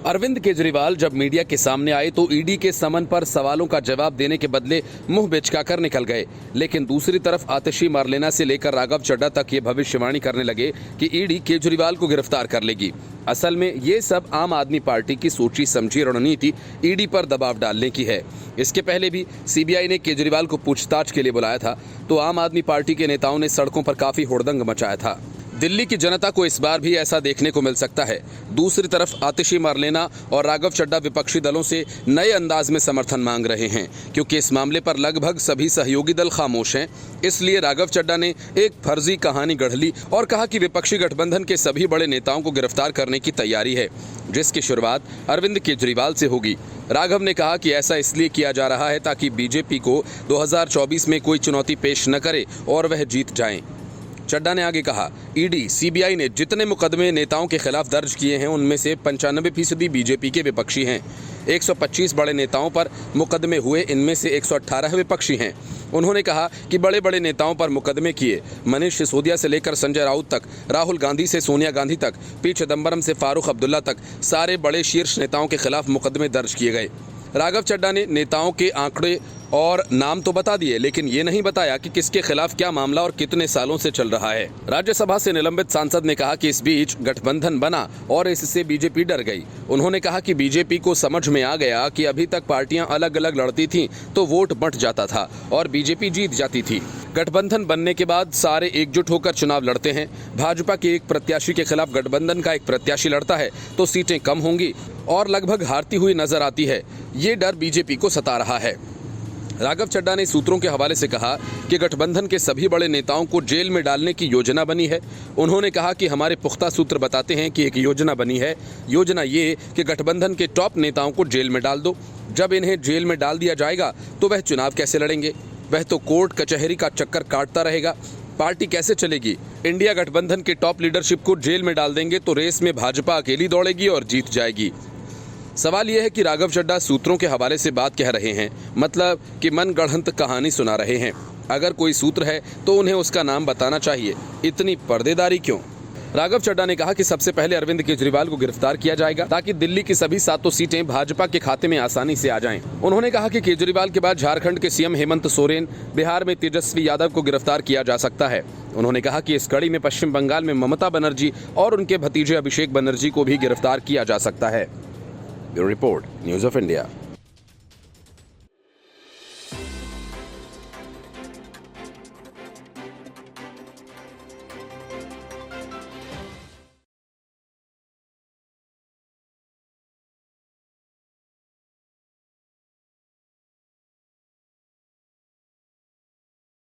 अरविंद केजरीवाल जब मीडिया के सामने आए तो ईडी के समन पर सवालों का जवाब देने के बदले मुंह बिचकाकर निकल गए। लेकिन दूसरी तरफ आतिशी मारलेना से लेकर राघव चड्ढा तक ये भविष्यवाणी करने लगे कि ईडी केजरीवाल को गिरफ्तार कर लेगी। असल में ये सब आम आदमी पार्टी की सोची समझी रणनीति ईडी पर दबाव डालने की है। इसके पहले भी सीबीआई ने केजरीवाल को पूछताछ के लिए बुलाया था तो आम आदमी पार्टी के नेताओं ने सड़कों पर काफी हुड़दंग मचाया था। दिल्ली की जनता को इस बार भी ऐसा देखने को मिल सकता है। दूसरी तरफ आतिशी मारलेना और राघव चड्ढा विपक्षी दलों से नए अंदाज में समर्थन मांग रहे हैं, क्योंकि इस मामले पर लगभग सभी सहयोगी दल खामोश हैं। इसलिए राघव चड्ढा ने एक फर्जी कहानी गढ़ ली और कहा कि विपक्षी गठबंधन के सभी बड़े नेताओं को गिरफ्तार करने की तैयारी है, जिसकी शुरुआत अरविंद केजरीवाल से होगी। राघव ने कहा कि ऐसा इसलिए किया जा रहा है ताकि बीजेपी को 2024 में कोई चुनौती पेश न करे और वह जीत जाएं। चड्ढा ने आगे कहा, ईडी सीबीआई ने जितने मुकदमे नेताओं के खिलाफ दर्ज किए हैं उनमें से 95% बीजेपी के विपक्षी हैं। 125 बड़े नेताओं पर मुकदमे हुए, इनमें से 118 विपक्षी हैं। उन्होंने कहा कि बड़े बड़े नेताओं पर मुकदमे किए, मनीष सिसोदिया से लेकर संजय राउत तक, राहुल गांधी से सोनिया गांधी तक, पी चिदम्बरम से फारूक अब्दुल्ला तक, सारे बड़े शीर्ष नेताओं के खिलाफ मुकदमे दर्ज किए गए। राघव चड्ढा ने नेताओं के आंकड़े और नाम तो बता दिए, लेकिन ये नहीं बताया कि किसके खिलाफ क्या मामला और कितने सालों से चल रहा है। राज्यसभा से निलंबित सांसद ने कहा कि इस बीच गठबंधन बना और इससे बीजेपी डर गई। उन्होंने कहा कि बीजेपी को समझ में आ गया कि अभी तक पार्टियां अलग अलग लड़ती थीं तो वोट बंट जाता था और बीजेपी जीत जाती थी। गठबंधन बनने के बाद सारे एकजुट होकर चुनाव लड़ते हैं। भाजपा के एक प्रत्याशी के खिलाफ गठबंधन का एक प्रत्याशी लड़ता है तो सीटें कम होंगी और लगभग हारती हुई नजर आती है। ये डर बीजेपी को सता रहा है। राघव चड्ढा ने सूत्रों के हवाले से कहा कि गठबंधन के सभी बड़े नेताओं को जेल में डालने की योजना बनी है। उन्होंने कहा कि हमारे पुख्ता सूत्र बताते हैं कि एक योजना बनी है। योजना ये कि गठबंधन के टॉप नेताओं को जेल में डाल दो। जब इन्हें जेल में डाल दिया जाएगा तो वह चुनाव कैसे लड़ेंगे? वह तो कोर्ट कचहरी का चक्कर काटता रहेगा। पार्टी कैसे चलेगी? इंडिया गठबंधन के टॉप लीडरशिप को जेल में डाल देंगे तो रेस में भाजपा अकेली दौड़ेगी और जीत जाएगी। सवाल यह है कि राघव चड्ढा सूत्रों के हवाले से बात कह रहे हैं, मतलब कि मनगढ़ंत कहानी सुना रहे हैं। अगर कोई सूत्र है तो उन्हें उसका नाम बताना चाहिए। इतनी पर्देदारी क्यों? राघव चड्ढा ने कहा कि सबसे पहले अरविंद केजरीवाल को गिरफ्तार किया जाएगा ताकि दिल्ली की सभी 7 सीटें भाजपा के खाते में आसानी से आ जाएं। उन्होंने कहा कि केजरीवाल के बाद झारखंड के सीएम हेमंत सोरेन, बिहार में तेजस्वी यादव को गिरफ्तार किया जा सकता है। उन्होंने कहा कि इस कड़ी में पश्चिम बंगाल में ममता बनर्जी और उनके भतीजे अभिषेक बनर्जी को भी गिरफ्तार किया जा सकता है। Bureau report, news of India.